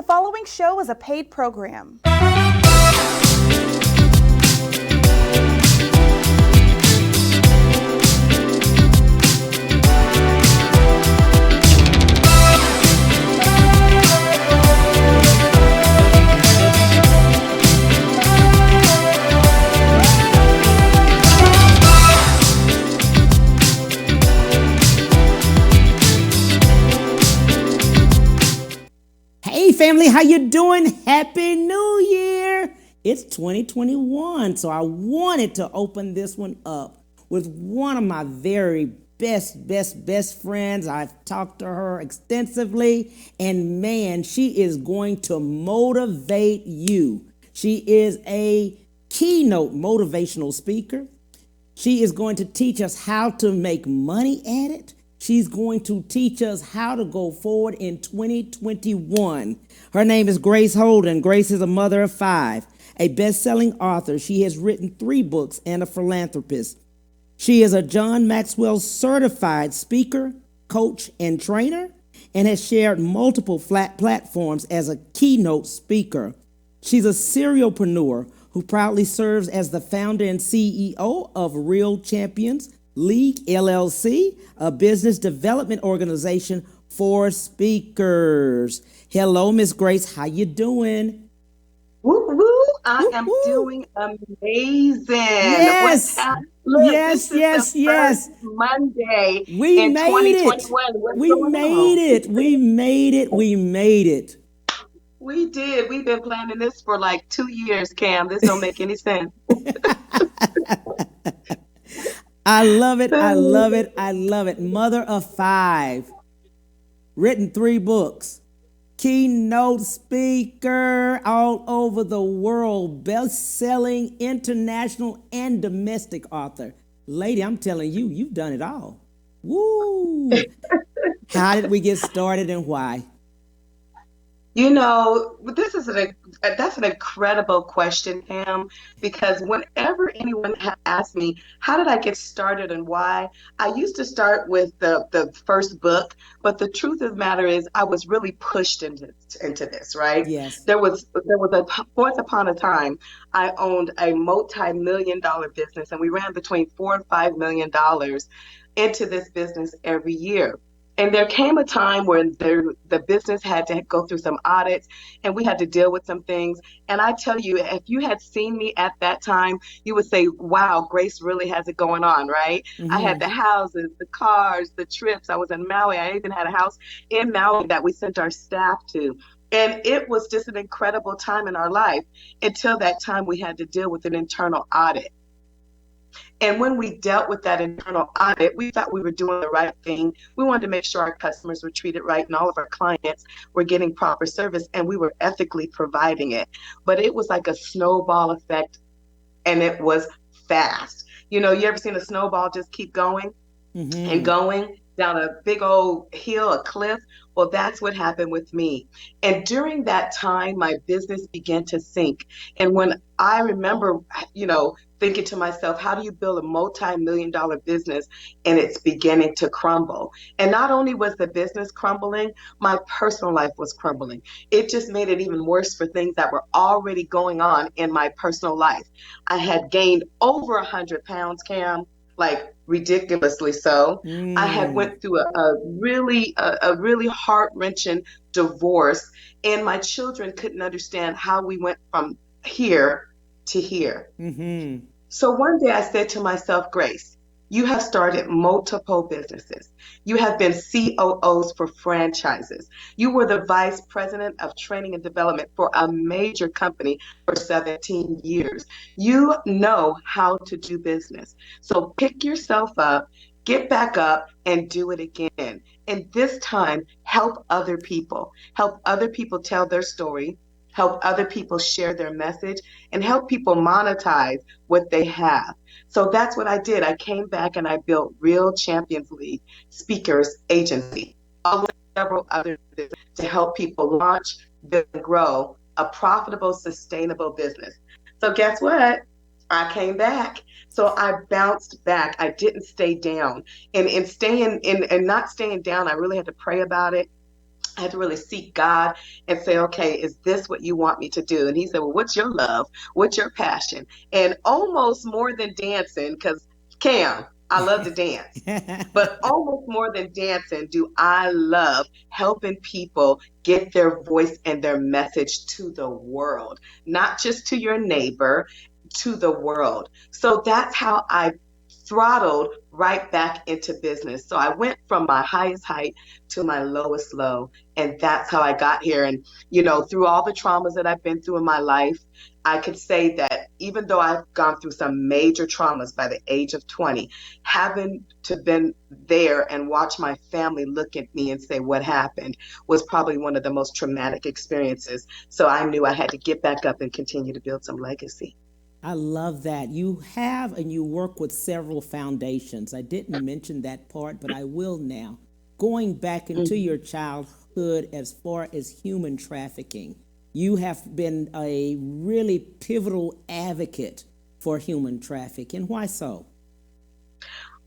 following show is a paid program. Hey family, how you doing? Happy New Year! It's 2021, so I wanted to open this one up with one of my very best friends. I've talked to her extensively, and man, she is going to motivate you. She is a keynote motivational speaker. She is going to teach us how to make money at it. She's going to teach us how to go forward in 2021. Her name is Grace Holden. Grace is a mother of 5, a best-selling author. She has written 3 books and a philanthropist. She is a John Maxwell certified speaker, coach, and trainer, and has shared multiple flat platforms as a keynote speaker. She's a serialpreneur who proudly serves as the founder and CEO of Real Champions League, LLC, a business development organization for speakers. Hello, Miss Grace. How you doing? Woo woo! I am doing amazing. Yes. Look, yes, this is yes, the yes. first Monday We in made it. 2021. What's We going made on? it. We made it. We made it. We did. We've been planning this for like 2 years, Cam. This don't make any sense. I love it. I love it. I love it. Mother of 5, written 3 books, keynote speaker all over the world, best-selling international and domestic author. Lady, I'm telling you, you've done it all. Woo! How did we get started and why? You know, that's an incredible question, Pam, because whenever anyone asks me, how did I get started and why? I used to start with the first book, but the truth of the matter is I was really pushed into this, right? Yes. There was once upon a time I owned a multi-million dollar business, and we ran between $4 and $5 million into this business every year. And there came a time when the business had to go through some audits and we had to deal with some things. And I tell you, if you had seen me at that time, you would say, wow, Grace really has it going on, right? I had the houses, the cars, the trips. I was in Maui. I even had a house in Maui that we sent our staff to. And it was just an incredible time in our life until that time we had to deal with an internal audit. And when we dealt with that internal audit, we thought we were doing the right thing. We wanted to make sure our customers were treated right and all of our clients were getting proper service and we were ethically providing it. But it was like a snowball effect and it was fast. You know, you ever seen a snowball just keep going and going down a big old hill, a cliff? Well, that's what happened with me. And during that time, my business began to sink. And when I remember, thinking to myself, how do you build a multi-million dollar business and it's beginning to crumble? And not only was the business crumbling, my personal life was crumbling. It just made it even worse for things that were already going on in my personal life. I had gained over 100 pounds, Cam, like ridiculously so. I had went through a really heart-wrenching divorce, and my children couldn't understand how we went from here to here. So one day I said to myself, Grace, you have started multiple businesses. You have been COOs for franchises. You were the vice president of training and development for a major company for 17 years. You know how to do business. So pick yourself up, get back up, and do it again. And this time, help other people. Help other people tell their story. Help other people share their message and help people monetize what they have. So that's what I did. I came back and I built Real Champions League Speakers Agency, along with several other businesses to help people launch, build, and grow a profitable, sustainable business. So guess what? I came back. So I bounced back. I didn't stay down. And in staying in and not staying down, I really had to pray about it. I had to really seek God and say, okay, is this what you want me to do? And he said, well, what's your love? What's your passion? And almost more than dancing, because Cam, I love to dance, but almost more than dancing, do I love helping people get their voice and their message to the world, not just to your neighbor, to the world. So that's how I throttled right back into business. So I went from my highest height to my lowest low. And that's how I got here. And, through all the traumas that I've been through in my life, I could say that even though I've gone through some major traumas by the age of 20, having to been there and watch my family look at me and say what happened was probably one of the most traumatic experiences. So I knew I had to get back up and continue to build some legacy. I love that. You have and you work with several foundations. I didn't mention that part, but I will now. Going back into your childhood as far as human trafficking, you have been a really pivotal advocate for human trafficking. Why so?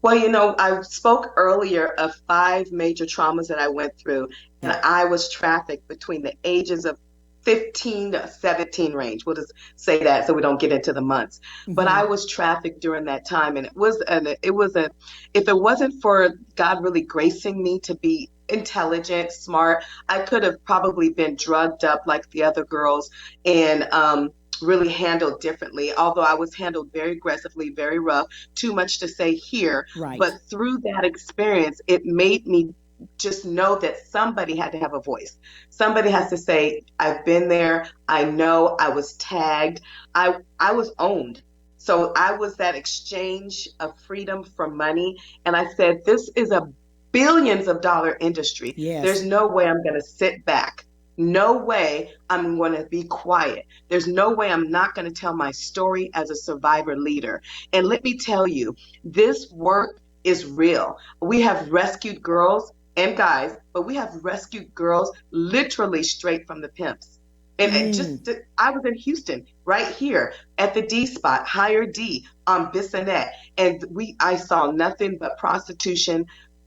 Well, I spoke earlier of 5 major traumas that I went through, and I was trafficked between the ages of 15 to 17 range. We'll just say that so we don't get into the months. But I was trafficked during that time, and if it wasn't for God really gracing me to be intelligent, smart, I could have probably been drugged up like the other girls and really handled differently. Although I was handled very aggressively, very rough, too much to say here. Right. But through that experience, it made me just know that somebody had to have a voice. Somebody has to say, I've been there. I know I was tagged. I was owned. So I was that exchange of freedom for money. And I said, this is a billions of dollar industry. Yes. There's no way I'm going to sit back. No way I'm going to be quiet. There's no way I'm not going to tell my story as a survivor leader. And let me tell you, this work is real. We have rescued girls and guys, but we have rescued girls literally straight from the pimps. And I was in Houston, right here at the D spot, higher D on Bissonnette. And I saw nothing but prostitution,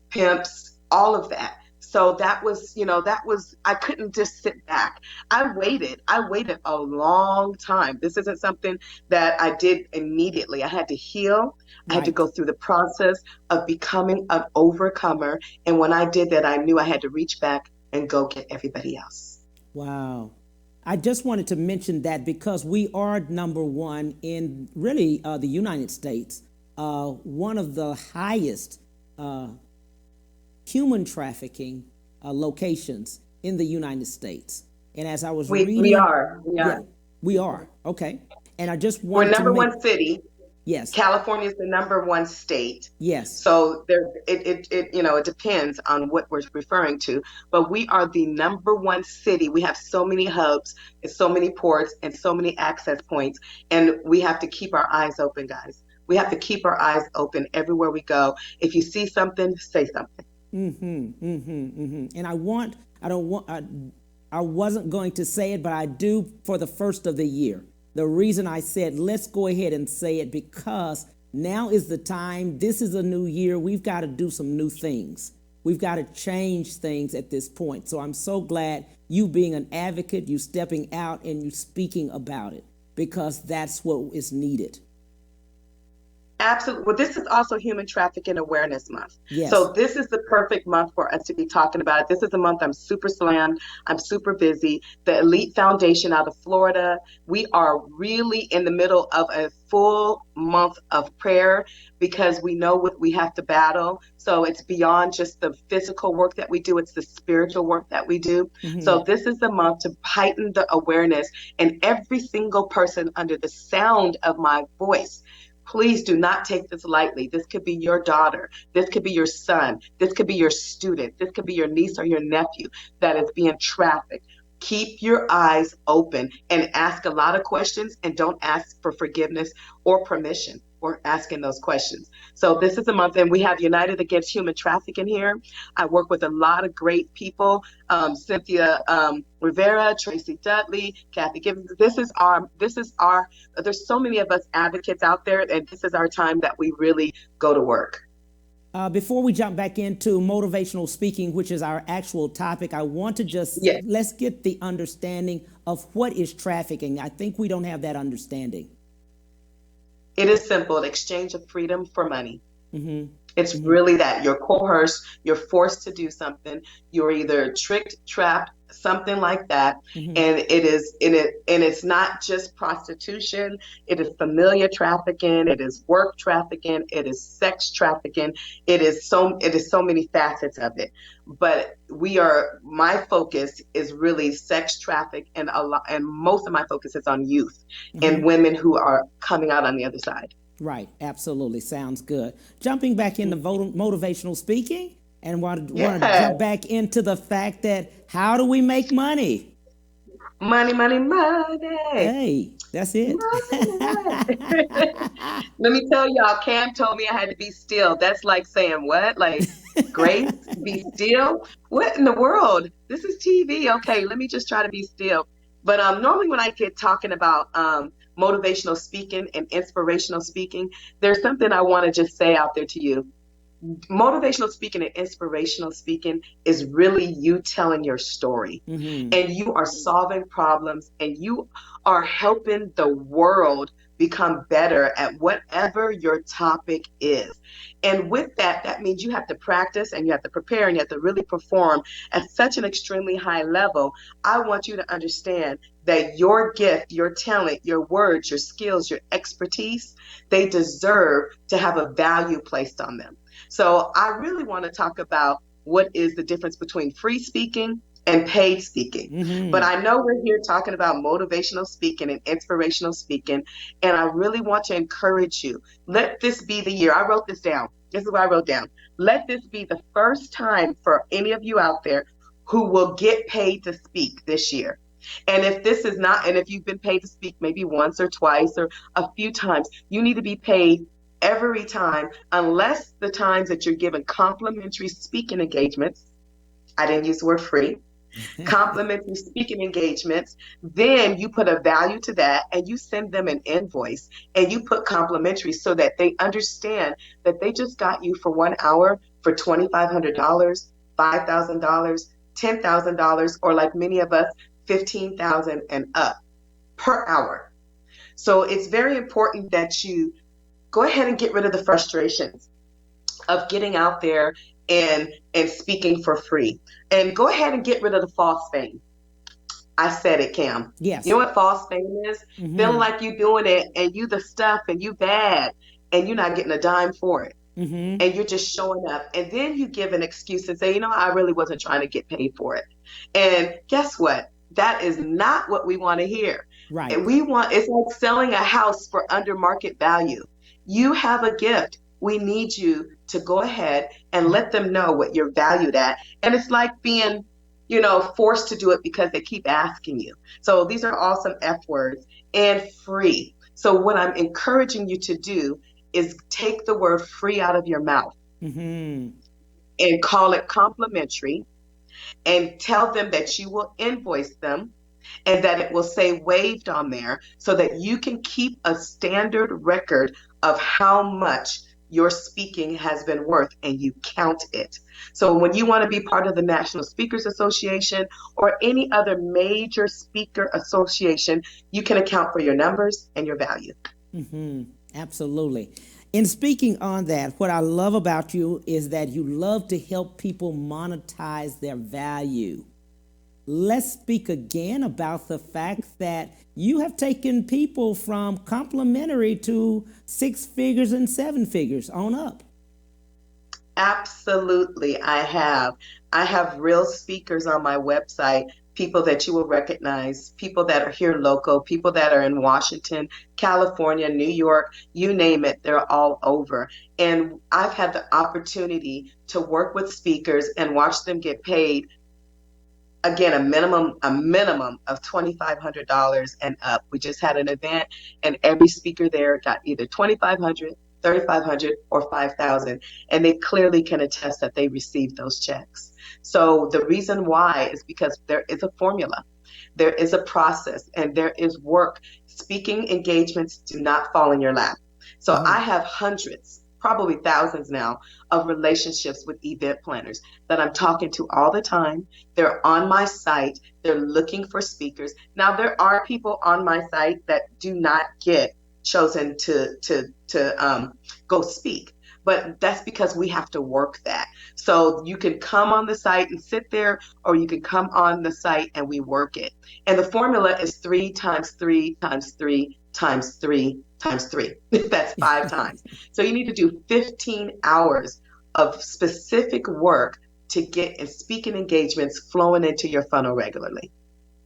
pimps, all of that. So that was, I couldn't just sit back. I waited a long time. This isn't something that I did immediately. I had to heal. I had to go through the process of becoming an overcomer. And when I did that, I knew I had to reach back and go get everybody else. Wow. I just wanted to mention that because we are number one in really the United States, one of the highest human trafficking locations in the United States. And as I was reading, we are. Yeah, we are. Okay. And I just wanted We're number one city. Yes. California is the number one state. Yes. So it depends on what we're referring to, but we are the number one city. We have so many hubs and so many ports and so many access points, and we have to keep our eyes open, guys. We have to keep our eyes open everywhere we go. If you see something, say something. And I wasn't going to say it, but I do for the first of the year. The reason I said, let's go ahead and say it, because now is the time. This is a new year. We've got to do some new things. We've got to change things at this point. So I'm so glad you being an advocate, you stepping out and you speaking about it, because that's what is needed. Absolutely. Well, this is also Human Trafficking Awareness Month. Yes. So this is the perfect month for us to be talking about it. This is a month I'm super slammed. I'm super busy. The Elite Foundation out of Florida, we are really in the middle of a full month of prayer because we know what we have to battle. So it's beyond just the physical work that we do. It's the spiritual work that we do. So this is the month to heighten the awareness, and every single person under the sound of my voice, please do not take this lightly. This could be your daughter. This could be your son. This could be your student. This could be your niece or your nephew that is being trafficked. Keep your eyes open and ask a lot of questions, and don't ask for forgiveness or permission for asking those questions. So this is a month, and we have United Against Human Trafficking here. I work with a lot of great people, Cynthia Rivera, Tracy Dudley, Kathy Gibbons. There's so many of us advocates out there, and this is our time that we really go to work. Before we jump back into motivational speaking, which is our actual topic, I want to just Yes, let's get the understanding of what is trafficking. I think we don't have that understanding. it is simple. The exchange of freedom for money. Mm-hmm. It's Mm-hmm. really that you're coerced, you're forced to do something, you're either tricked, trapped, something like that. Mm-hmm. And it is in it, and it's not just prostitution, it is familiar trafficking, it is work trafficking, it is sex trafficking, it is so many facets of it. But my focus is really sex traffic and and most of my focus is on youth Mm-hmm. and women who are coming out on the other side. Right, absolutely. Sounds good. Jumping back into motivational speaking, and want to Yeah. jump back into the fact that how do we make money? Money, money, money. Hey, that's it. Money. Let me tell y'all, Cam told me I had to be still. That's like saying what? Like, Grace, be still? What in the world? This is TV. Okay, let me just try to be still. But normally when I get talking about motivational speaking and inspirational speaking, there's something I want to just say out there to you. Motivational speaking and inspirational speaking is really you telling your story, Mm-hmm. and you are solving problems, and you are helping the world become better at whatever your topic is. And with that, that means you have to practice and you have to prepare and you have to really perform at such an extremely high level. I want you to understand that your gift, your talent, your words, your skills, your expertise, they deserve to have a value placed on them. So I really want to talk about what is the difference between free speaking and paid speaking. But Mm-hmm. I know we're here talking about motivational speaking and inspirational speaking, and I really want to encourage you. Let this be the year. I wrote this down. This is what I wrote down. Let this be the first time for any of you out there who will get paid to speak this year. And if this is not, and if you've been paid to speak maybe once or twice or a few times, you need to be paid every time, unless the times that you're given complimentary speaking engagements. I didn't use the word free. Complimentary speaking engagements, then you put a value to that and you send them an invoice and you put complimentary so that they understand that they just got you for 1 hour for $2,500, $5,000, $10,000, or like many of us, 15,000 and up per hour. So it's very important that you go ahead and get rid of the frustrations of getting out there and speaking for free. And go ahead and get rid of the false fame. I said it, Cam. You Yes. know what false fame is? Feeling Mm-hmm. like you doing it and you the stuff and you bad and you're not getting a dime for it. Mm-hmm. And you're just showing up. And then you give an excuse and say, I really wasn't trying to get paid for it. And guess what? That is not what we want to hear. Right. And it's like selling a house for under market value. You have a gift. We need you to go ahead and let them know what you're valued at. And it's like being, forced to do it because they keep asking you. So these are awesome F words and free. So what I'm encouraging you to do is take the word free out of your mouth Mm-hmm. and call it complimentary and tell them that you will invoice them and that it will say waived on there so that you can keep a standard record of how much your speaking has been worth and you count it. So when you want to be part of the National Speakers Association or any other major speaker association, you can account for your numbers and your value. Mm-hmm. Absolutely. In speaking on that, what I love about you is that you love to help people monetize their value. Let's speak again about the fact that you have taken people from complimentary to 6 figures and 7 figures on up. Absolutely, I have. I have real speakers on my website, people that you will recognize, people that are here local, people that are in Washington, California, New York, you name it, they're all over. And I've had the opportunity to work with speakers and watch them get paid, again, a minimum of $2,500 and up. We just had an event and every speaker there got either 2,500, 3,500, or 5,000, and they clearly can attest that they received those checks. So the reason why is because there is a formula, there is a process, and there is work. Speaking engagements do not fall in your lap. So Mm-hmm. I have hundreds, probably thousands now of relationships with event planners that I'm talking to all the time. They're on my site. They're looking for speakers. Now, there are people on my site that do not get chosen to go speak. But that's because we have to work that. So you can come on the site and sit there, or you can come on the site and we work it. And the formula is 3 times 3 times 3 times 3 times 3. That's 5 times. So you need to do 15 hours of specific work to get and speaking engagements flowing into your funnel regularly.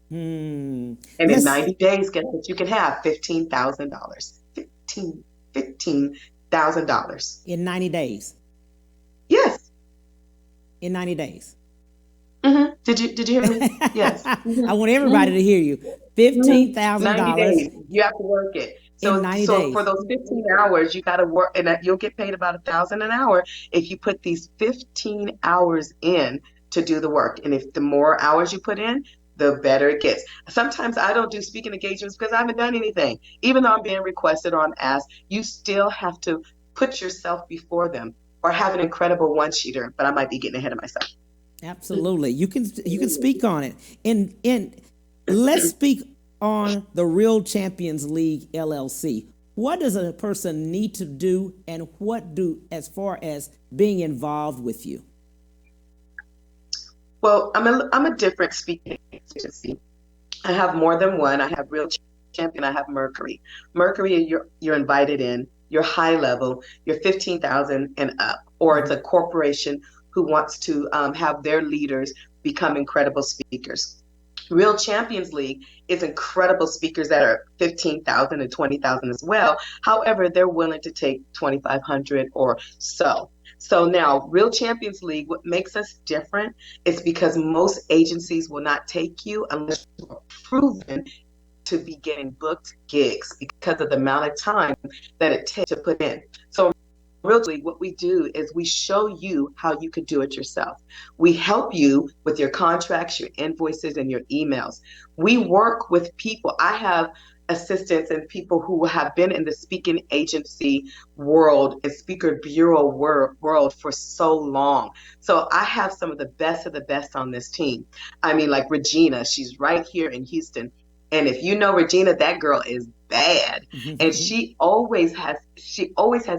And in 90 days, guess what you can have? $15,000. $15,000. In 90 days? Yes. In 90 days? Mm-hmm. Did you hear me? Yes. Mm-hmm. I want everybody to hear you. $15,000. 90 days. You have to work it. So, in 90 days. For those 15 hours, you got to work, and you'll get paid about $1,000 an hour if you put these 15 hours in to do the work. And if the more hours you put in, the better it gets. Sometimes I don't do speaking engagements because I haven't done anything. Even though I'm being requested or I'm asked, you still have to put yourself before them or have an incredible one-sheeter, but I might be getting ahead of myself. Absolutely. You can speak on it. And let's speak on the Real Champions League LLC. What does a person need to do, and what do as far as being involved with you? Well, I'm a different speaking agency. I have more than one. I have Real Champion. I have Mercury. Mercury, you're invited in. You're high level. You're 15,000 and up, or it's a corporation who wants to have their leaders become incredible speakers. Real Champions League is incredible speakers that are 15,000 and 20,000 as well. However, they're willing to take 2,500 or so. So now, Real Champions League, what makes us different is because most agencies will not take you unless you are proven to be getting booked gigs because of the amount of time that it takes to put in. So Realty, what we do is we show you how you could do it yourself. We help you with your contracts, your invoices, and your emails. We work with people. I have assistants and people who have been in the speaking agency world and speaker bureau world for so long. So I have some of the best on this team. I mean, like Regina, she's right here in Houston. And if you know Regina, that girl is bad. And she always has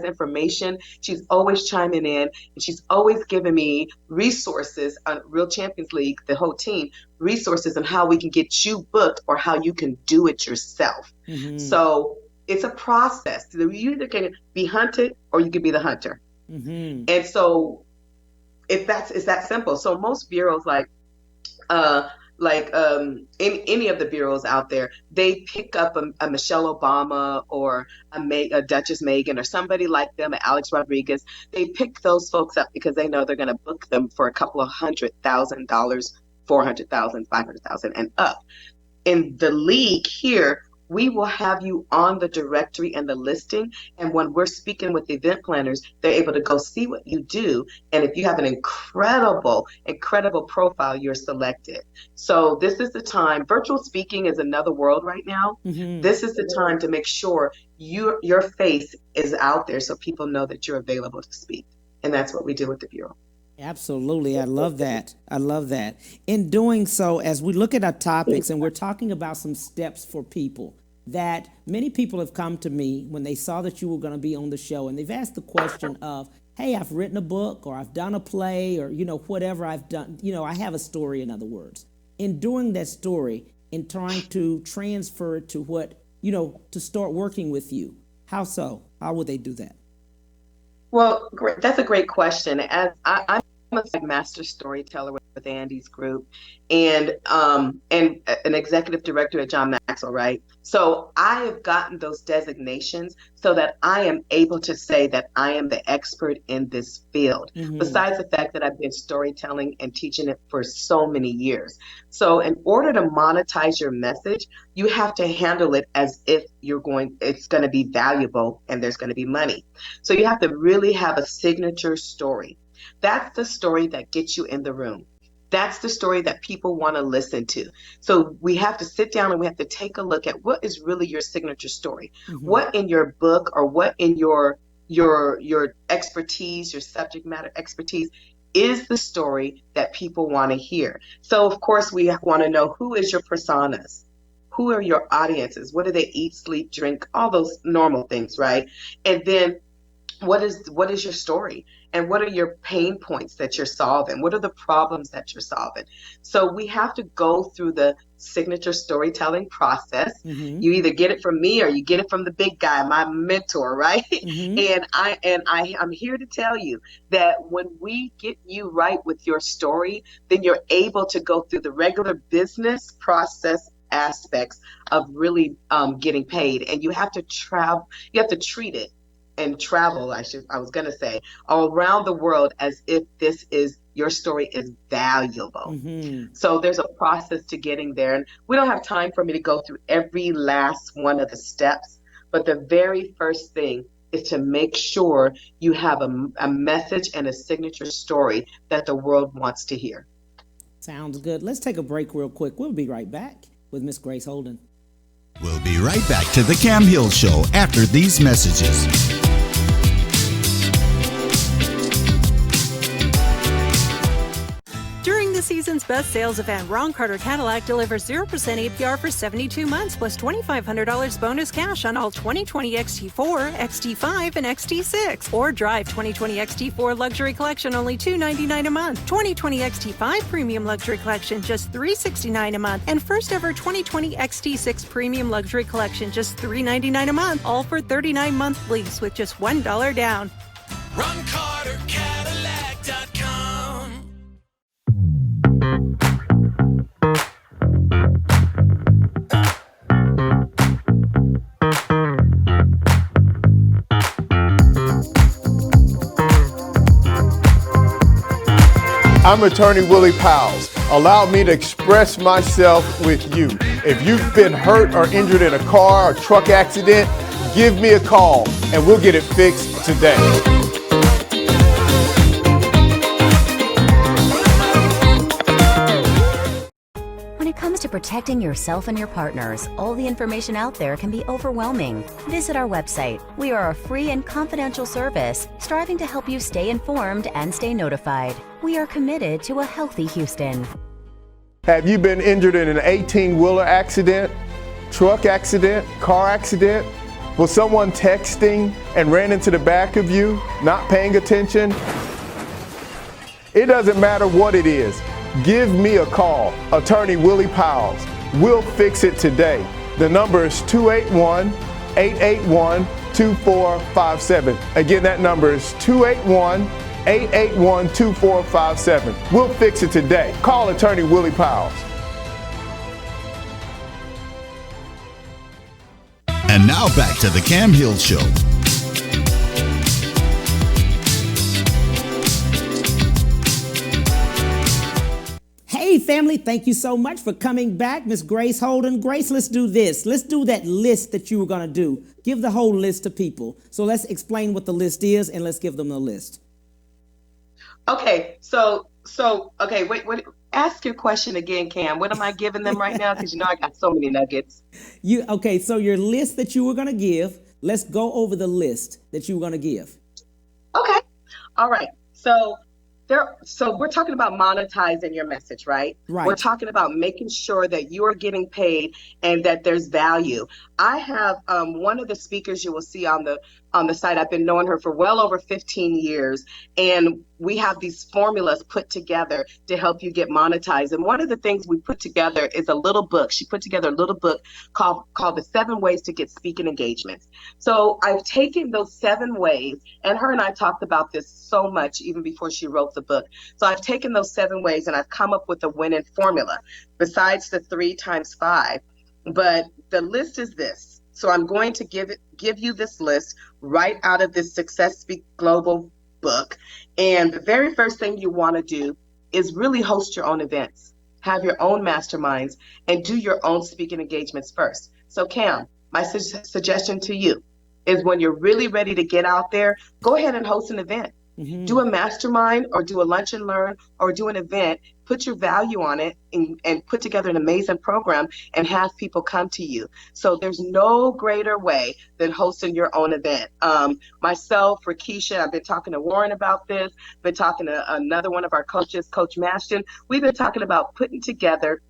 information. She's always chiming in, and she's always giving me resources on Real Champions League, the whole team, resources on how we can get you booked or how you can do it yourself. So it's a process. You either can be hunted or you can be the hunter. And so it's that simple. So most bureaus in any of the bureaus out there, they pick up a Michelle Obama or a Duchess Megan or somebody like them, Alex Rodriguez. They pick those folks up because they know they're going to book them for a couple of $100,000, $400,000, $500,000 and up. In the league here, we will have you on the directory and the listing. And when we're speaking with event planners, they're able to go see what you do. And if you have an incredible profile, you're selected. So this is the time. Virtual speaking is another world right now. This is the time to make sure your face is out there so people know that you're available to speak. And that's what we do with the Bureau. Absolutely. I love that. In doing so, as we look at our topics and we're talking about some steps for people, that many people have come to me when they saw that you were going to be on the show, and they've asked the question of, hey, I've written a book, or I've done a play, or, whatever I've done, I have a story, in other words. In doing that story, in trying to transfer it to what, to start working with you, how so? How would they do that? Well, that's a great question. As I'm a master storyteller with Andy's group, and an executive director at John Maxwell, right? So I have gotten those designations so that I am able to say that I am the expert in this field, besides the fact that I've been storytelling and teaching it for so many years. So in order to monetize your message, you have to handle it as if it's going to be valuable and there's going to be money. So you have to really have a signature story. That's the story that gets you in the room. That's the story that people want to listen to. So we have to sit down and we have to take a look at what is really your signature story. What in your book or what in your your expertise, your subject matter expertise is the story that people want to hear. So of course we want to know, who is your personas? Who are your audiences? What do they eat, sleep, drink? All those normal things, right? And then what is your story, and what are your pain points that you're solving? What are the problems that you're solving? So we have to go through the signature storytelling process. You either get it from me or you get it from the big guy, my mentor, right? I'm here to tell you that when we get you right with your story, then you're able to go through the regular business process aspects of really getting paid. And you have to travel, you have to treat it and travel, I was going to say, all around the world as if your story is valuable. So there's a process to getting there. And we don't have time for me to go through every last one of the steps. But the very first thing is to make sure you have a message and a signature story that the world wants to hear. Sounds good. Let's take a break real quick. We'll be right back with Miss Grace Holden. We'll be right back to the Cam Hill Show after these messages. During the season's best sales event, Ron Carter Cadillac delivers 0% APR for 72 months plus $2,500 bonus cash on all 2020 XT4, XT5, and XT6. Or drive 2020 XT4 Luxury Collection only $299 a month. 2020 XT5 Premium Luxury Collection just $369 a month. And first ever 2020 XT6 Premium Luxury Collection just $399 a month. All for 39-month lease with just $1 down. RonCarterCadillac.com. I'm attorney Willie Powles. Allow me to express myself with you. If you've been hurt or injured in a car or truck accident, give me a call and we'll get it fixed today. When it comes to protecting yourself and your partners, all the information out there can be overwhelming. Visit our website. We are a free and confidential service striving to help you stay informed and stay notified. We are committed to a healthy Houston. Have you been injured in an 18-wheeler accident, truck accident, car accident? Was someone texting and ran into the back of you, not paying attention? It doesn't matter what it is. Give me a call, attorney Willie Powles. We'll fix it today. The number is 281-881-2457. Again, that number is 281-881-2457. We'll fix it today. Call attorney Willie Powles. And now back to the Cam Hill Show. Hey family, thank you so much for coming back. Miss Grace Holden. Grace, let's do this. Let's do that list that you were going to do. Give the whole list to people. So let's explain what the list is and let's give them the list. Okay, wait, ask your question again, Cam. What am I giving them right now? Because I got so many nuggets. So your list that you were going to give, let's go over the list that you were going to give. Okay, all right. So we're talking about monetizing your message, right? Right. We're talking about making sure that you are getting paid and that there's value. I have one of the speakers you will see on the site. I've been knowing her for well over 15 years, and we have these formulas put together to help you get monetized. And one of the things we put together is a little book. She put together a little book called The 7 Ways to Get Speaking Engagements. So I've taken those 7 ways, and her and I talked about this so much even before she wrote the book. So I've taken those 7 ways and I've come up with a winning formula besides the 3 times 5. But the list is this. So I'm going to give you this list right out of this Success Speak Global book. And the very first thing you want to do is really host your own events, have your own masterminds, and do your own speaking engagements first. So Cam, my suggestion to you is when you're really ready to get out there, go ahead and host an event. Do a mastermind or do a lunch and learn or do an event, put your value on it and put together an amazing program and have people come to you. So there's no greater way than hosting your own event. Myself, Rakisha, I've been talking to Warren about this, been talking to another one of our coaches, Coach Mashton. We've been talking about putting together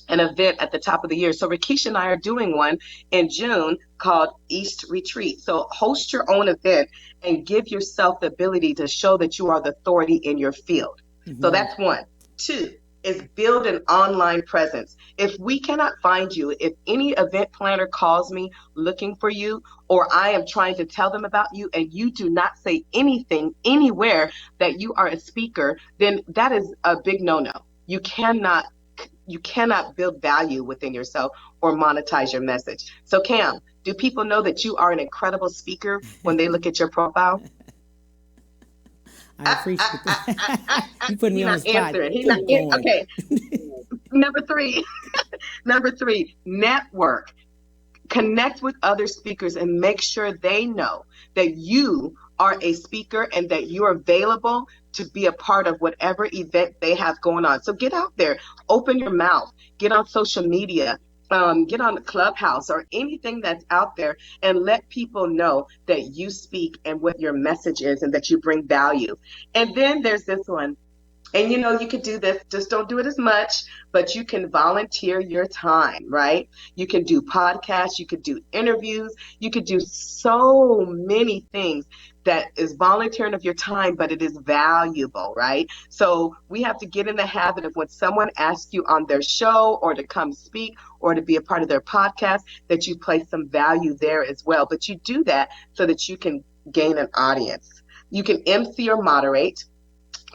an event at the top of the year. So Rakisha and I are doing one in June called East Retreat. So host your own event and give yourself the ability to show that you are the authority in your field. So that's one. Two is build an online presence. If we cannot find you, if any event planner calls me looking for you, or I am trying to tell them about you and you do not say anything anywhere that you are a speaker, then that is a big no-no. You cannot build value within yourself or monetize your message. So Cam, do people know that you are an incredible speaker when they look at your profile? I appreciate that. You put me on the spot. He's not answering. Okay. Number three, network. Connect with other speakers and make sure they know that you are a speaker and that you're available to be a part of whatever event they have going on. So get out there, open your mouth, get on social media, get on the Clubhouse or anything that's out there and let people know that you speak and what your message is and that you bring value. And then there's this one. And you could do this, just don't do it as much, but you can volunteer your time, right? You can do podcasts, you could do interviews, you could do so many things that is volunteering of your time, but it is valuable, right? So we have to get in the habit of when someone asks you on their show or to come speak or to be a part of their podcast, that you place some value there as well. But you do that so that you can gain an audience. You can MC or moderate.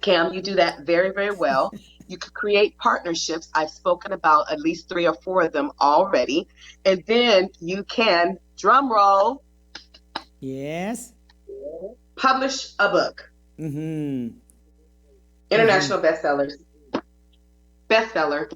Cam, you do that very, very well. You could create partnerships. I've spoken about at least 3 or 4 of them already. And then you can, drum roll. Yes. Publish a book. International bestsellers. Bestseller.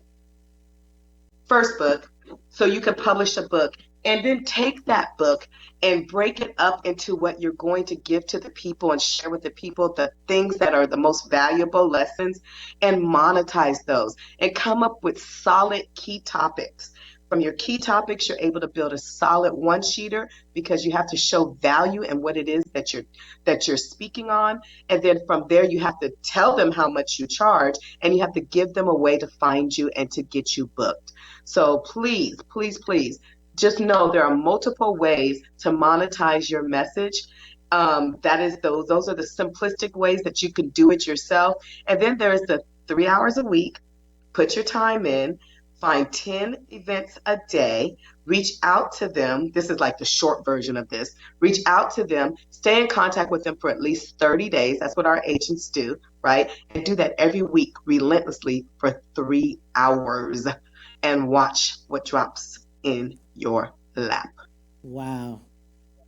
First book. So you can publish a book. And then take that book and break it up into what you're going to give to the people and share with the people the things that are the most valuable lessons and monetize those and come up with solid key topics. From your key topics, you're able to build a solid one-sheeter because you have to show value in what it is that you're speaking on. And then from there, you have to tell them how much you charge and you have to give them a way to find you and to get you booked. So please, please, please, just know there are multiple ways to monetize your message. Those are the simplistic ways that you can do it yourself. And then there's the 3 hours a week, put your time in, find 10 events a day, reach out to them. This is like the short version of this. Reach out to them, stay in contact with them for at least 30 days. That's what our agents do, right? And do that every week relentlessly for 3 hours and watch what drops in your lap. Wow.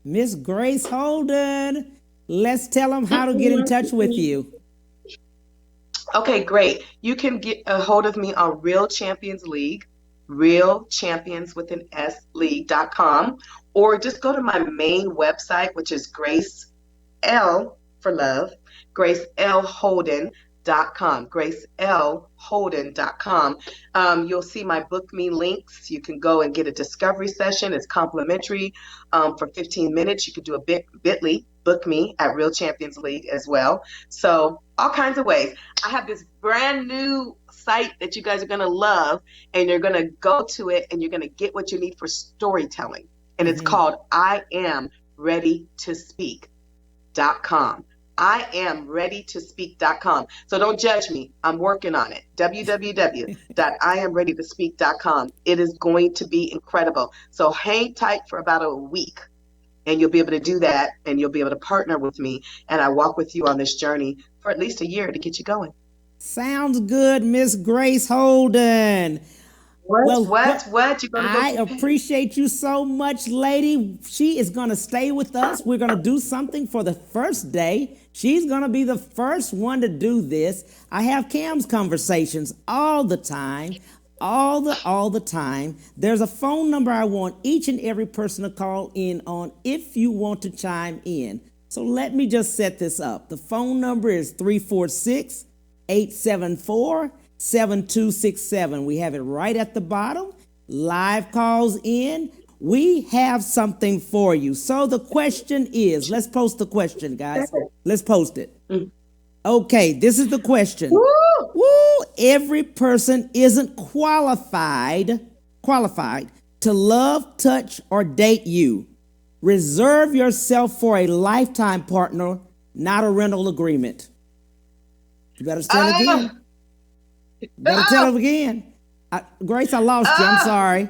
Miss Grace Holden, let's tell them how to get in touch with you. Okay, great. You can get a hold of me on Real Champions League, Real Champions with an S League.com, or just go to my main website, which is Grace L for love, GraceLHolden.com, GraceLHolden.com. You'll see my book me links. You can go and get a discovery session. It's complimentary for 15 minutes. You can do a bit.ly book me at Real Champions League as well. So all kinds of ways. I have this brand new site that you guys are going to love, and you're going to go to it and you're going to get what you need for storytelling. And it's called IamReadyToSpeak.com. IamReadyToSpeak.com. So don't judge me. I'm working on it. www.IamReadyToSpeak.com. It is going to be incredible. So hang tight for about a week and you'll be able to do that and you'll be able to partner with me. And I walk with you on this journey for at least a year to get you going. Sounds good, Miss Grace Holden. What? I appreciate you so much, lady. She is going to stay with us. We're going to do something for the first day. She's going to be the first one to do this. I have Cam's conversations all the time, all the time. There's a phone number I want each and every person to call in on if you want to chime in. So let me just set this up. The phone number is 346-874-7267. We have it right at the bottom. Live calls in. We have something for you. So the question is, let's post the question, guys. Let's post it. Okay, this is the question. Woo! Every person isn't qualified to love, touch, or date you. Reserve yourself for a lifetime partner, not a rental agreement. You better tell it again. You better tell it again. Grace, I lost you. I'm sorry.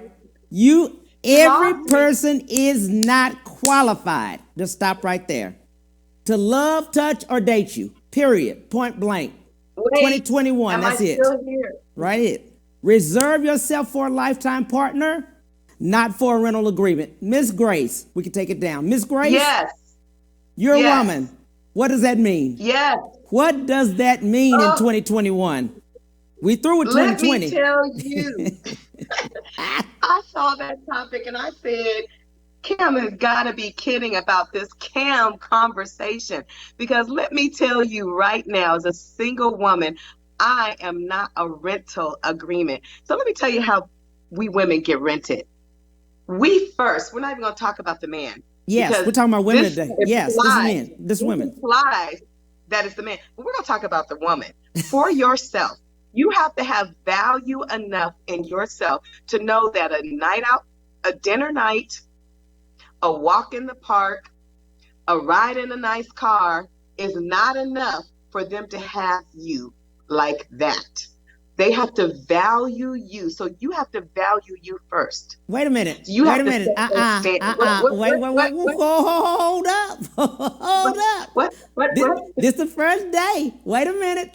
Every person is not qualified. Just stop right there. To love, touch, or date you. Period. Point blank. 2021. That's it. Right. It. Reserve yourself for a lifetime partner, not for a rental agreement. Miss Grace, we can take it down. Miss Grace? Yes. You're a woman. What does that mean? Yes. What does that mean in 2021? We through with 2020. Let me tell you. I saw that topic and I said, Cam has got to be kidding about this Cam conversation. Because let me tell you right now, as a single woman, I am not a rental agreement. So let me tell you how we women get rented. We're not even going to talk about the man. Yes, we're talking about women today. Yes, this men. This women. Implies that it's the man. But we're going to talk about the woman. For yourself, you have to have value enough in yourself to know that a night out, a dinner night, a walk in the park, a ride in a nice car is not enough for them to have you like that. They have to value you. So you have to value you first. Wait a minute. Wait a minute. Wait. Hold up. Hold up. What? This the first day. Wait a minute.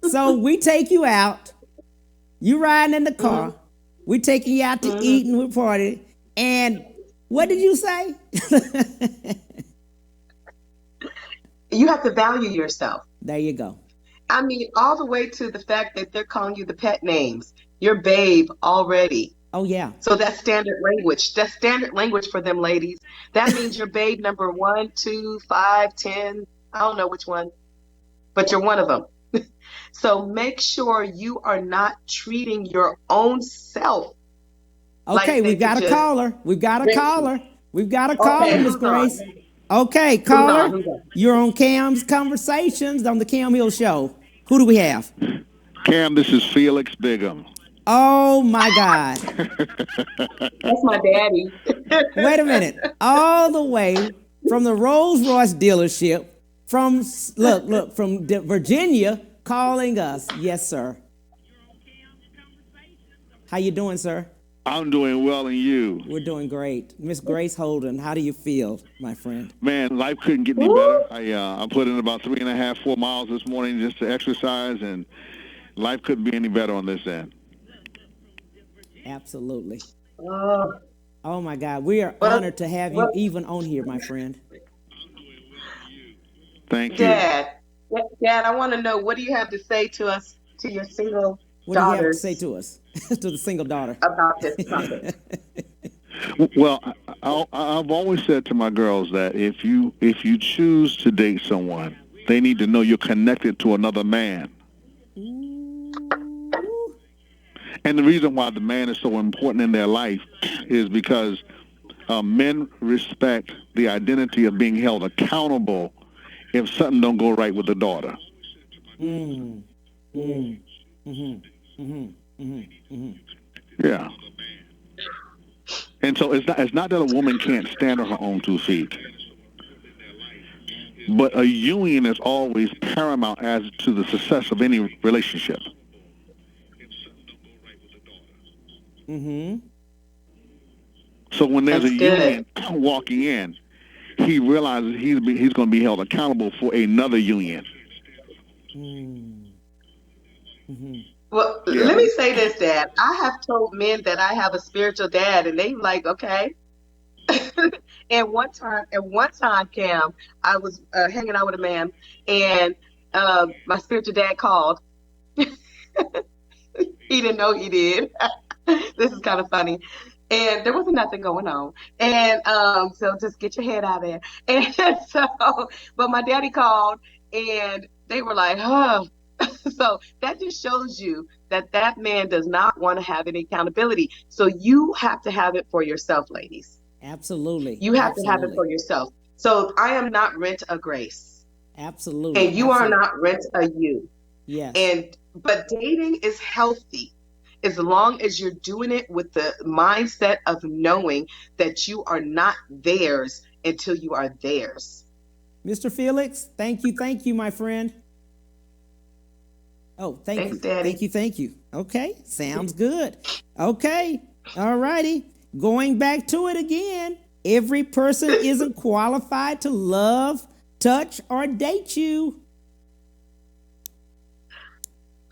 So we take you out. You riding in the car. We taking you out to eat and we party. And what did you say? You have to value yourself. There you go. I mean, all the way to the fact that they're calling you the pet names. You're babe already. Oh, yeah. So that's standard language. That's standard language for them ladies. That means you're babe number 1, 2, 5, 10. I don't know which one, but you're one of them. So make sure you are not treating your own self. Okay, we've got a caller. We've got a caller, Miss Grace. Okay, caller, you're on Cam's Conversations on the Cam Hill Show. Who do we have? Cam, this is Felix Bigham. Oh, my God. That's my daddy. Wait a minute. All the way from the Rolls Royce dealership, from Virginia, calling us. Yes, sir. How you doing, sir? I'm doing well, and you? We're doing great. Miss Grace Holden, how do you feel, my friend? Man, life couldn't get any better. I put in about 3.5, 4 miles this morning just to exercise, and life couldn't be any better on this end. Absolutely. Oh, my God. We are honored to have you even on here, my friend. Thank you. Dad, I want to know, what do you have to say to us, to your single What do you have to daughters say to us, to the single daughter? about this topic? Well, I've always said to my girls that if you choose to date someone, they need to know you're connected to another man. And the reason why the man is so important in their life is because men respect the identity of being held accountable if something don't go right with the daughter. Yeah. And so it's not that a woman can't stand on her own 2 feet, but a union is always paramount as to the success of any relationship. So when there's a union walking in, he realizes he's going to be held accountable for another union. Well, let me say this, Dad. I have told men that I have a spiritual dad, and they like, okay. And one time, Cam, I was hanging out with a man, and my spiritual dad called. He didn't know he did. This is kind of funny. and there wasn't nothing going on. And so just get your head out of there. And so, but my daddy called, and they were like, huh. So that just shows you that that man does not want to have any accountability. So you have to have it for yourself, ladies. Absolutely. You have to have it Absolutely. for yourself. So I am not rent a Grace, Absolutely. and you are not rent a you. Yes. But dating is healthy as long as you're doing it with the mindset of knowing that you are not theirs until you are theirs. Mr. Felix, thank you, my friend. Oh, thank Thanks, you. Daddy. Thank you. Okay, sounds good. Okay, all righty. Going back to it again. Every person isn't qualified to love, touch, or date you.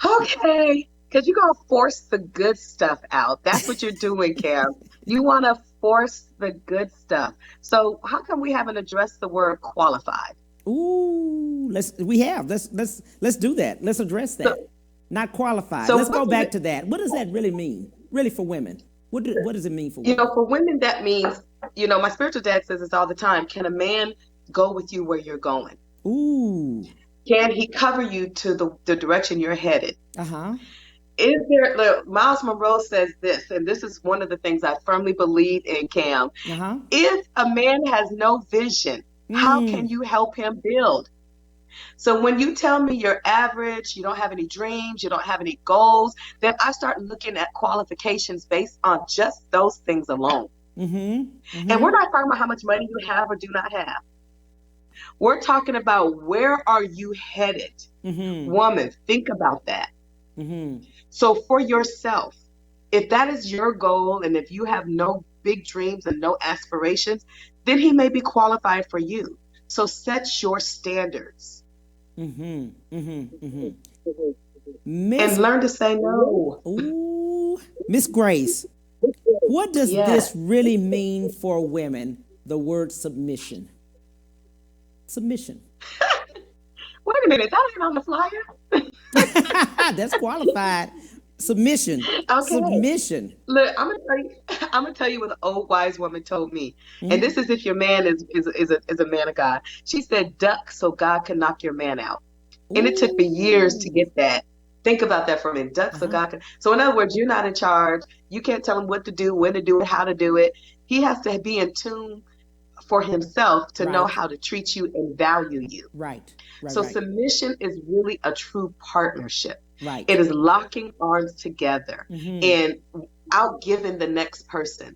Okay, because you're going to force the good stuff out. That's what you're doing, Cam. You want to force the good stuff. So how come we haven't addressed the word qualified? Ooh, let's do that. Let's address that. Not qualified. So Let's go back to that. What does that really mean? Really for women? What does it mean for women? For women, that means, my spiritual dad says this all the time. Can a man go with you where you're going? Ooh. Can he cover you to the direction you're headed? Uh-huh. Look, Miles Monroe says this, and this is one of the things I firmly believe in, Cam. Uh-huh. If a man has no vision, how can you help him build? So when you tell me you're average, you don't have any dreams, you don't have any goals, then I start looking at qualifications based on just those things alone. Mm-hmm. Mm-hmm. And we're not talking about how much money you have or do not have. We're talking about where are you headed? Mm-hmm. Woman, think about that. Mm-hmm. So for yourself, if that is your goal and if you have no big dreams and no aspirations, then he may be qualified for you. So set your standards. Mm-hmm. Mm-hmm. Mm-hmm. And learn to say no. Ooh, Miss Grace, what does this really mean for women, the word submission? Submission. Wait a minute, that ain't on the flyer. That's qualified. Submission. Okay. Submission. Look, I'm gonna tell you what an old wise woman told me. Mm-hmm. And this is if your man is a man of God. She said, duck so God can knock your man out. Ooh. And it took me years to get that. Think about that for a minute. Duck so God can. So in other words, you're not in charge. You can't tell him what to do, when to do it, how to do it. He has to be in tune for himself to know how to treat you and value you. Right. So submission is really a true partnership. Right. It is locking arms together and outgiving the next person.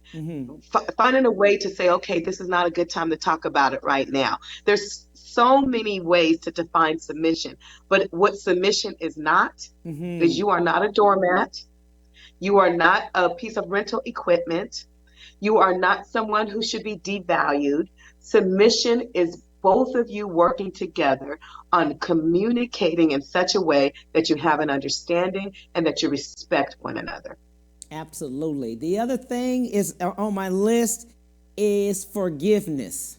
Finding a way to say, okay, this is not a good time to talk about it right now. There's so many ways to define submission, but what submission is not is you are not a doormat. You are not a piece of rental equipment. You are not someone who should be devalued. Submission is both of you working together on communicating in such a way that you have an understanding and that you respect one another. Absolutely. The other thing is on my list is forgiveness.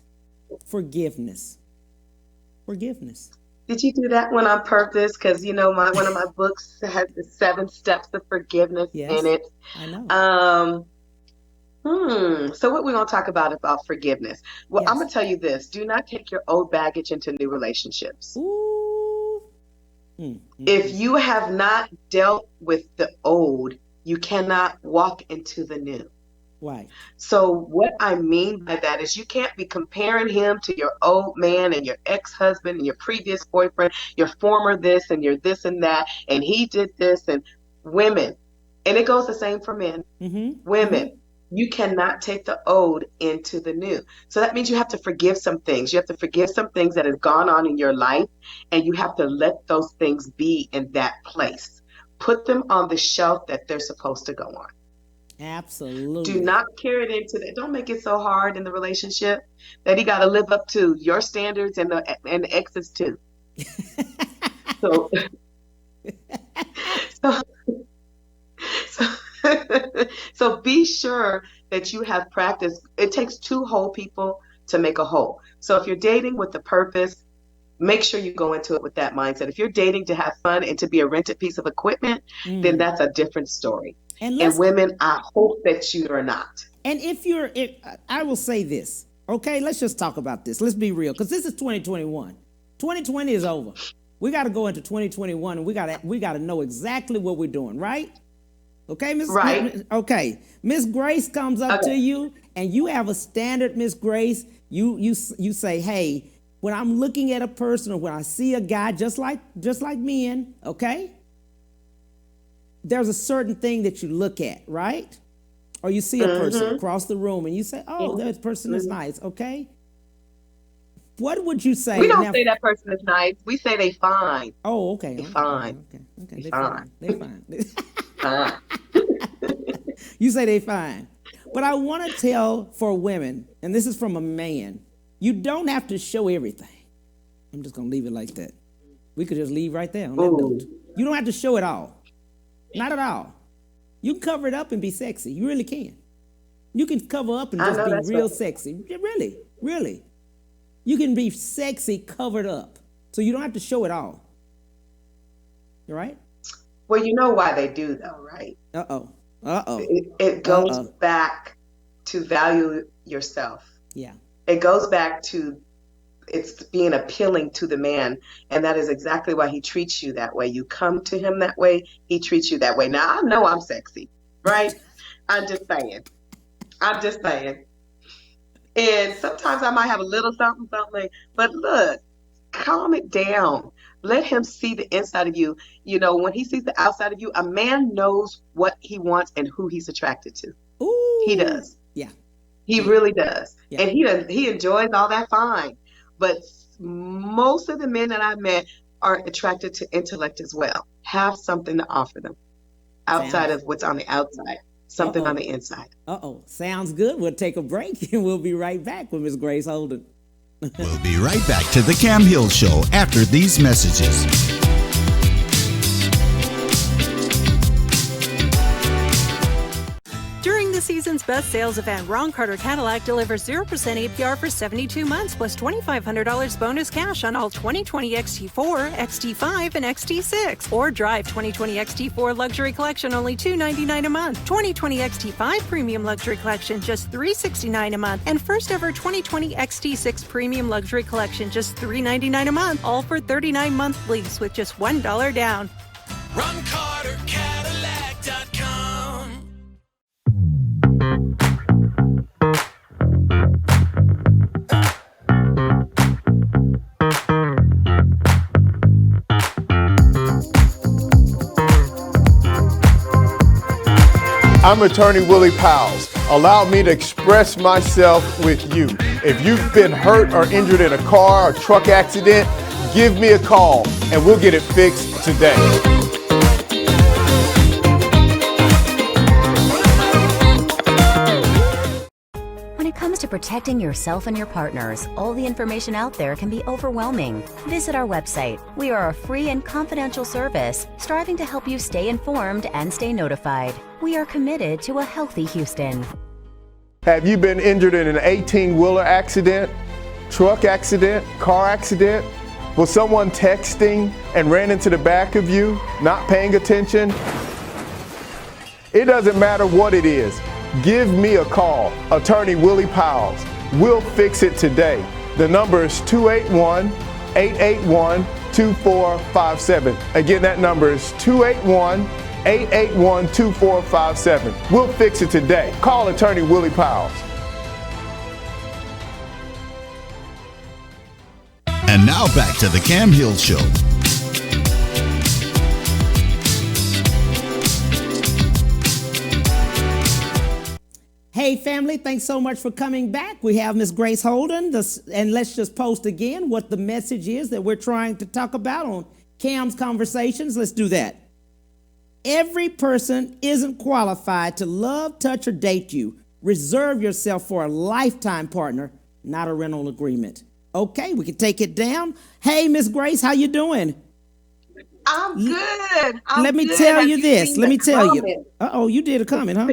Forgiveness. Did you do that one on purpose? Because one of my books has the 7 steps of forgiveness in it. I know. So what we're going to talk about forgiveness. Well, I'm going to tell you this. Do not take your old baggage into new relationships. Ooh. If you have not dealt with the old, you cannot walk into the new. Right. So what I mean by that is you can't be comparing him to your old man and your ex-husband and your previous boyfriend, your former this and your this and that, and he did this. And women, and it goes the same for men. Women. You cannot take the old into the new. So that means you have to forgive some things. You have to forgive some things that have gone on in your life, and you have to let those things be in that place. Put them on the shelf that they're supposed to go on. Absolutely. Do not carry it into that. Don't make it so hard in the relationship that he got to live up to your standards and the exes too. So be sure that you have practiced. It takes 2 whole people to make a whole. So if you're dating with the purpose, make sure you go into it with that mindset. If you're dating to have fun and to be a rented piece of equipment, then that's a different story. And women, I hope that you are not. And I will say this, okay? Let's just talk about this. Let's be real, because this is 2021. 2020 is over. We got to go into 2021, and we got to know exactly what we're doing, right? Okay, Miss. Right. Okay, Miss Grace comes up to you, and you have a standard, Miss Grace. You say, hey, when I'm looking at a person, or when I see a guy, just like men, okay? There's a certain thing that you look at, right? Or you see a person across the room, and you say, oh, that person is nice, okay? What would you say? We don't say that person is nice. We say they fine. Oh, okay. They fine. Okay. They fine. They fine. Fine. You say they fine. But I want to tell for women, and this is from a man, you don't have to show everything. I'm just going to leave it like that. We could just leave right there on that note. You don't have to show it all. Not at all. You can cover it up and be sexy. You really can. You can cover up and just be real sexy. Really, really. You can be sexy covered up. So you don't have to show it all. You right? Well, you know why they do, though, right? Uh-oh. It goes back to value yourself. Yeah. It goes back to it's being appealing to the man, and that is exactly why he treats you that way. You come to him that way, he treats you that way. Now, I know I'm sexy, right? I'm just saying. And sometimes I might have a little something, but look, calm it down. Let him see the inside of you. You know, when he sees the outside of you, a man knows what he wants and who he's attracted to. Ooh. He does. Yeah. He really does. Yeah. And he enjoys all that fine. But most of the men that I've met are attracted to intellect as well. Have something to offer them outside of what's on the outside. Something on the inside. Sounds good. We'll take a break and we'll be right back with Miss Grace Holden. We'll be right back to the Cam Hill Show after these messages. During the season's best sales event, Ron Carter Cadillac delivers 0% APR for 72 months plus $2,500 bonus cash on all 2020 XT4, XT5, and XT6. Or drive 2020 XT4 Luxury Collection only $299 a month. 2020 XT5 Premium Luxury Collection just $369 a month. And first ever 2020 XT6 Premium Luxury Collection just $399 a month. All for 39-month lease with just $1 down. RonCarterCadillac.com. I'm attorney Willie Powles. Allow me to express myself with you. If you've been hurt or injured in a car or truck accident, give me a call and we'll get it fixed today. When it comes to protecting yourself and your partners, all the information out there can be overwhelming. Visit our website. We are a free and confidential service striving to help you stay informed and stay notified. We are committed to a healthy Houston. Have you been injured in an 18-wheeler accident, truck accident, car accident? Was someone texting and ran into the back of you, not paying attention? It doesn't matter what it is. Give me a call, attorney Willie Powles. We'll fix it today. The number is 281-881-2457. Again, that number is 281-881-2457. We'll fix it today. Call attorney Willie Powles. And now back to the Cam Hill Show. Hey family, thanks so much for coming back. We have Miss Grace Holden, and let's just post again what the message is that we're trying to talk about on Cam's Conversations. Let's do that. Every person isn't qualified to love, touch, or date you. Reserve yourself for a lifetime partner, not a rental agreement. Okay, we can take it down. Hey, Miss Grace, how you doing? I'm good. Let me tell you this. Let me tell you. Uh-oh, you did a comment, huh?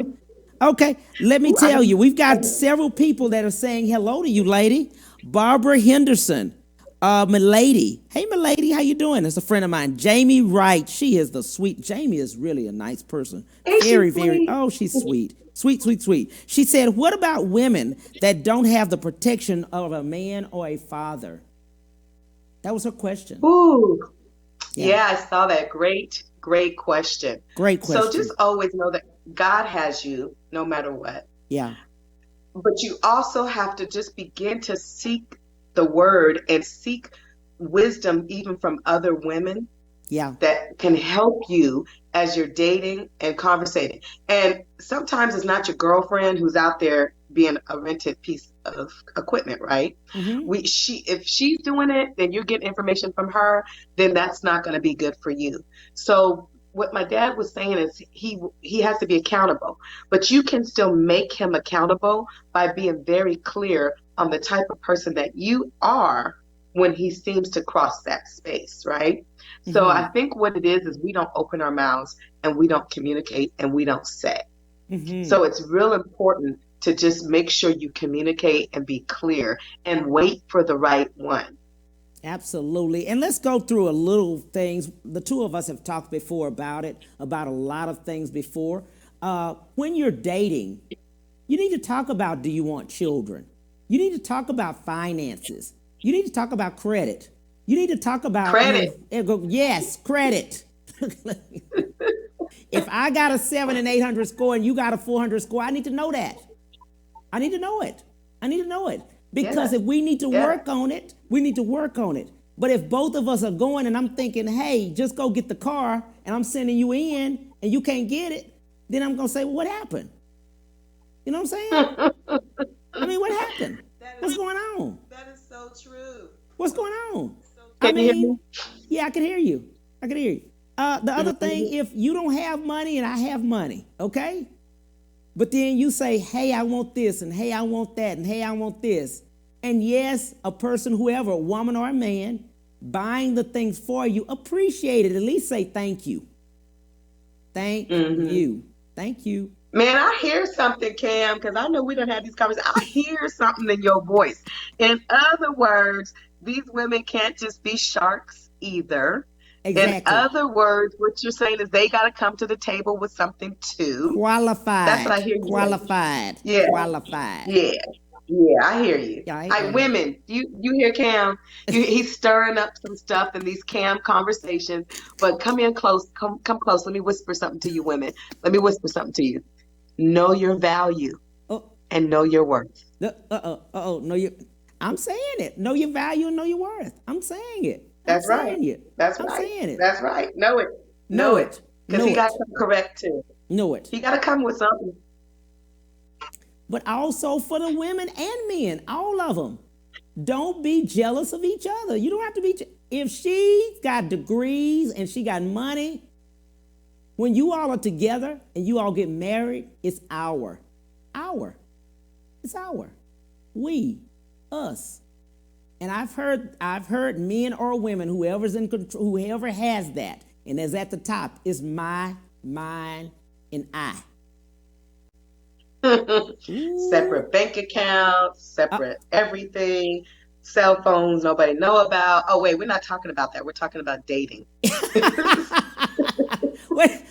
Okay, let me tell you. We've got several people that are saying hello to you, lady. Barbara Henderson, Milady. Hey, Milady, how you doing? That's a friend of mine. Jamie Wright. She is the sweet. Jamie is really a nice person. Very, very. Oh, she's sweet. Sweet, sweet, sweet. She said, what about women that don't have the protection of a man or a father? That was her question. Ooh, yeah, I saw that. Great question. Great question. So just always know that God has you no matter what. Yeah. But you also have to just begin to seek the word and seek wisdom even from other women that can help you as you're dating and conversating. And sometimes it's not your girlfriend who's out there being a rented piece of equipment, right? Mm-hmm. If she's doing it, then you're getting information from her, then that's not going to be good for you. So what my dad was saying is he has to be accountable, but you can still make him accountable by being very clear on the type of person that you are when he seems to cross that space, right? Mm-hmm. So I think what it is we don't open our mouths and we don't communicate and we don't say. Mm-hmm. So it's real important to just make sure you communicate and be clear and wait for the right one. Absolutely. And let's go through a little things. The two of us have talked before about it, about a lot of things before. When you're dating, you need to talk about, do you want children? You need to talk about finances. You need to talk about credit. You need to talk about credit. Yes, credit. If I got a 700 and 800 score and you got a 400 score, I need to know that. I need to know it. Because if we need to work on it, we need to work on it. But if both of us are going and I'm thinking, hey, just go get the car and I'm sending you in and you can't get it, then I'm going to say, well, what happened? You know what I'm saying? I mean, what happened? What's going on? That is so true. What's going on? Can you hear me? Yeah, I can hear you. The other thing, if you don't have money and I have money, okay? But then you say, hey, I want this, and hey, I want that, and hey, I want this. And yes, a person, whoever, a woman or a man, buying the things for you, appreciate it. At least say thank you. Thank you. Thank you. Man, I hear something, Cam, because I know we don't have these conversations. I hear something in your voice. In other words, these women can't just be sharks either. Exactly. In other words, what you're saying is they got to come to the table with something too. Qualified. That's what I hear you. Qualified. Yeah. Qualified. Yeah, I hear you. Yeah, women, you hear Cam? He's stirring up some stuff in these Cam conversations. But come in close. Come close. Let me whisper something to you, women. Let me whisper something to you. Know your value and know your worth. No, I'm saying it. Know your value and know your worth. I'm saying it. That's right. That's right. I'm saying it. That's right. Know it. Know it. Because he got to come correct too. Know it. He got to come with something. But also for the women and men, all of them. Don't be jealous of each other. You don't have to be. If she's got degrees and she got money, when you all are together and you all get married, it's our. It's our. We. Us. And I've heard men or women, whoever's in control, whoever has that, and is at the top, is my, mine, and I. Separate bank accounts, separate everything, cell phones nobody know about. Oh wait, we're not talking about that. We're talking about dating.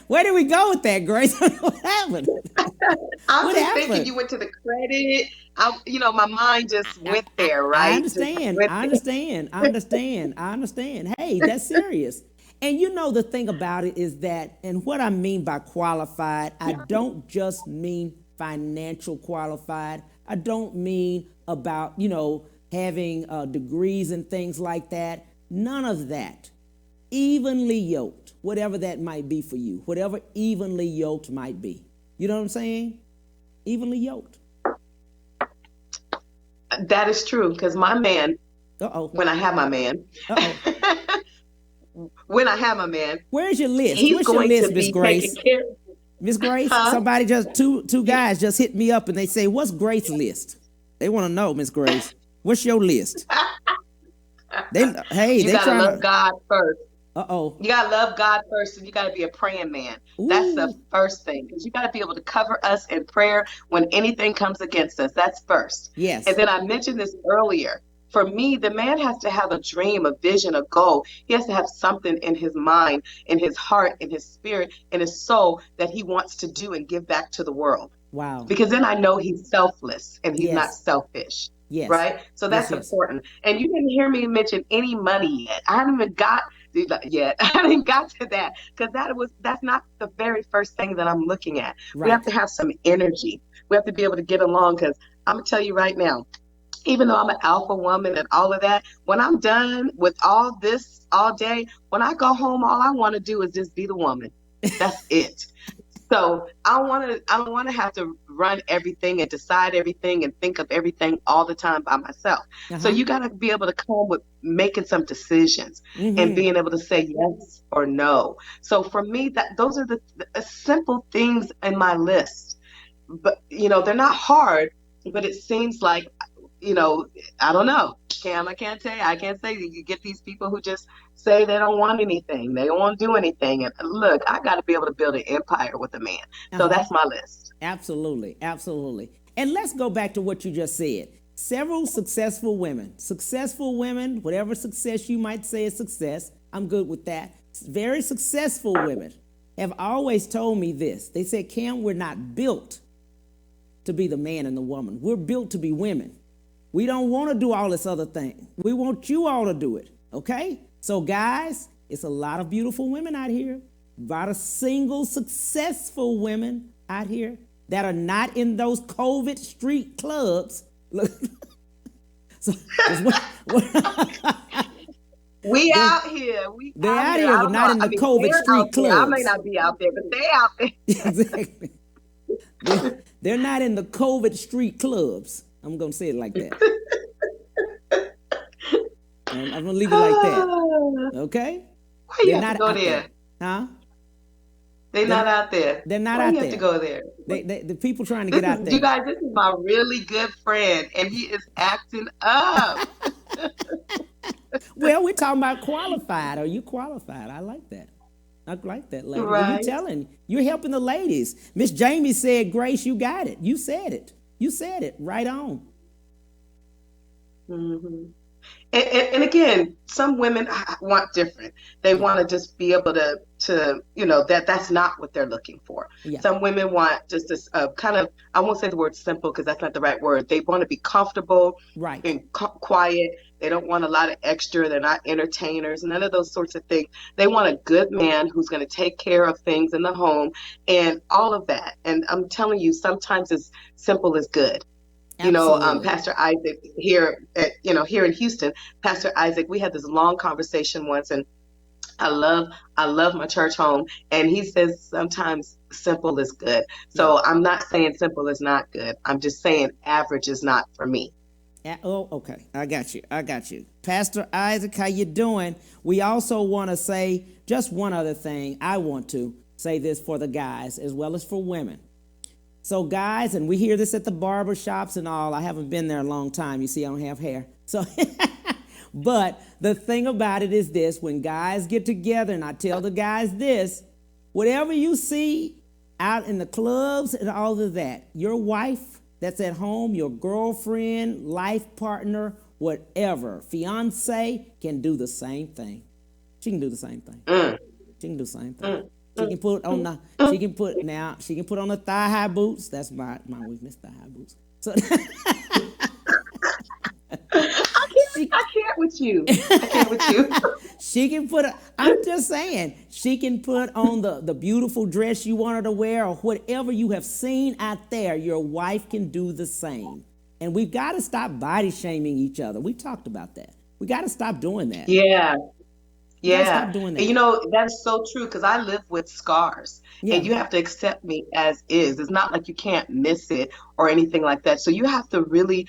Where did we go with that, Grace? What happened? I'm just thinking you went to the credit. My mind just went there, right? I understand. Hey, that's serious. And the thing about it is that, and what I mean by qualified, I don't just mean financial qualified. I don't mean about, having degrees and things like that. None of that. Evenly yoked, whatever that might be for you, whatever evenly yoked might be. You know what I'm saying? Evenly yoked. That is true, because my man, when I have my man, where's your list? He's What's going your list, to Miss be Grace? Miss Grace, Huh? somebody just, two guys just hit me up and they say, what's Grace's list? They want to know, Miss Grace, what's your list? You gotta love God first. You gotta love God first, and you gotta be a praying man. Ooh. That's the first thing, because you gotta be able to cover us in prayer when anything comes against us. That's first. Yes. And then I mentioned this earlier. For me, the man has to have a dream, a vision, a goal. He has to have something in his mind, in his heart, in his spirit, in his soul that he wants to do and give back to the world. Wow. Because then I know he's selfless and he's not Yes. selfish. Yes. Right? So Yes. that's Yes. important. And you didn't hear me mention any money yet. I haven't even got yet. I haven't got to that because that's not the very first thing that I'm looking at. We have Right. to have some energy. We have to be able to get along because I'm gonna tell you right now, even though I'm an alpha woman and all of that, when I'm done with all this all day, when I go home, all I want to do is just be the woman. That's it. So I don't want to have to run everything and decide everything and think of everything all the time by myself. So Uh-huh. you got to be able to come with making some decisions and Mm-hmm. being able to say yes or no. So for me, that those are the simple things in my list. But they're not hard, but it seems like you know, I don't know. Cam, I can't tell you. I can't say that you get these people who just say they don't want anything. They don't want to do anything. And look, I got to be able to build an empire with a man. So Uh-huh. that's my list. Absolutely. Absolutely. And let's go back to what you just said. Several successful women, whatever success you might say is success, I'm good with that. Very successful women have always told me this. They said, Cam, we're not built to be the man and the woman. We're built to be women. We don't want to do all this other thing. We want you all to do it. Okay? So, guys, it's a lot of beautiful women out here, a lot of single, successful women out here that are not in those COVID street clubs. Look, so, we out here. We they're out out here. here, I but don't not know. in I the mean, COVID they're out street there. I may clubs. not be out there, but they out there. Exactly. They're not in the COVID street clubs. I'm going to say it like that. I'm going to leave it like that. Okay? Why you They're have to not go out there? Huh? They're not out there. They're not Why out you have to there. go there? The people trying to This get is out you there. guys. This is my really good friend, and he is acting up. Well, we're talking about qualified. Are you qualified? I like that. I like that, lady. Well, Right. you're helping the ladies. Miss Jamie said, Grace, you got it. You said it. You said it. Right on. hmm and again, some women want different. They Yeah. want to just be able to that's not what they're looking for. Yeah. Some women want just this kind of, I won't say the word simple because that's not the right word. They want to be comfortable Right. and quiet. They don't want a lot of extra. They're not entertainers, none of those sorts of things. They want a good man who's going to take care of things in the home and all of that. And I'm telling you, sometimes it's simple as good. Absolutely. Pastor Isaac here in Houston, Pastor Isaac, we had this long conversation once, and I love my church home, and he says sometimes simple is good. Yeah. So I'm not saying simple is not good. I'm just saying average is not for me. Oh, okay. I got you. I got you. Pastor Isaac, how you doing? We also want to say just one other thing. I want to say this for the guys as well as for women. So guys, and we hear this at the barber shops and all. I haven't been there a long time. You see, I don't have hair. So, but the thing about it is this: when guys get together, and I tell the guys this, whatever you see out in the clubs and all of that, your wife that's at home, your girlfriend, life partner, whatever, fiance can do the same thing. She can do the same thing. She can do the same thing. She can put on the thigh high boots. That's my weakness, thigh high boots. So I can't with you. I can't with you. she can I'm just saying, she can put on the beautiful dress you want her to wear or whatever you have seen out there. Your wife can do the same. And we've got to stop body shaming each other. We talked about that. We got to stop doing that. Yeah. We got to Yeah. stop doing that. And that's so true because I live with scars Yeah. and you have to accept me as is. It's not like you can't miss it or anything like that. So you have to really,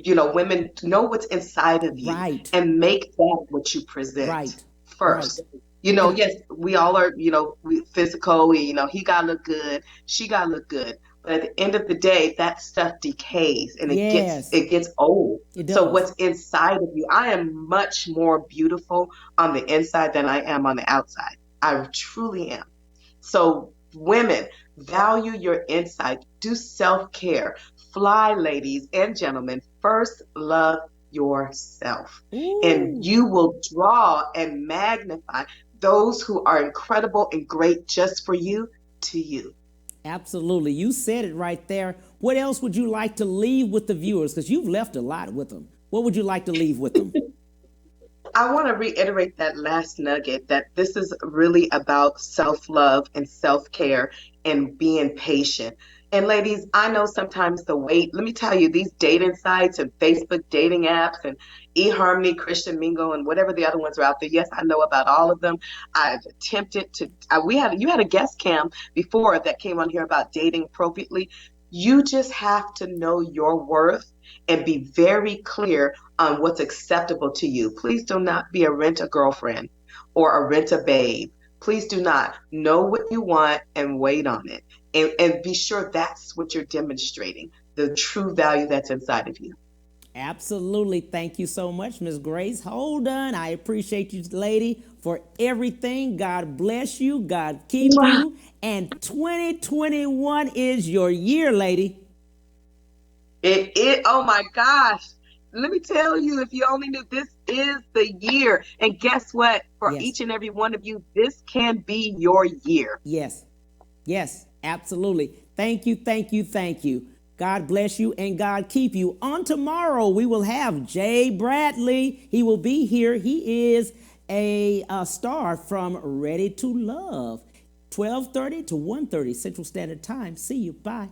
women know what's inside of you Right. and make that what you present Right. first. Right. Yes, we all are, we physical, he got to look good, she got to look good. But at the end of the day, that stuff decays and Yes. it gets old. It So does. what's inside of you, I am much more beautiful on the inside than I am on the outside. I truly am. So women, value your inside. Do self-care. Fly, ladies and gentlemen. First, love yourself. Ooh. And you will draw and magnify those who are incredible and great just for you to you. Absolutely. You said it right there. What else would you like to leave with the viewers? Because you've left a lot with them. What would you like to leave with them? I want to reiterate that last nugget that this is really about self love and self care and being patient. And ladies, I know sometimes the wait, let me tell you, these dating sites and Facebook dating apps and eHarmony, Christian Mingle, and whatever the other ones are out there. Yes, I know about all of them. I've attempted to, you had a guest cam before that came on here about dating appropriately. You just have to know your worth and be very clear on what's acceptable to you. Please do not be a rent-a-girlfriend or a rent-a-babe. Please do not. Know what you want and wait on it. And be sure that's what you're demonstrating, the true value that's inside of you. Absolutely. Thank you so much, Miss Grace Holden. I appreciate you, lady, for everything. God bless you. God keep you. And 2021 is your year, lady. Oh my gosh. Let me tell you, if you only knew, this is the year. And guess what? For Yes. each and every one of you, this can be your year. Yes. Yes, absolutely. Thank you, thank you, thank you. God bless you and God keep you. On tomorrow, we will have Jay Bradley. He will be here. He is a star from Ready to Love. 12:30 to 1:30 Central Standard Time. See you. Bye.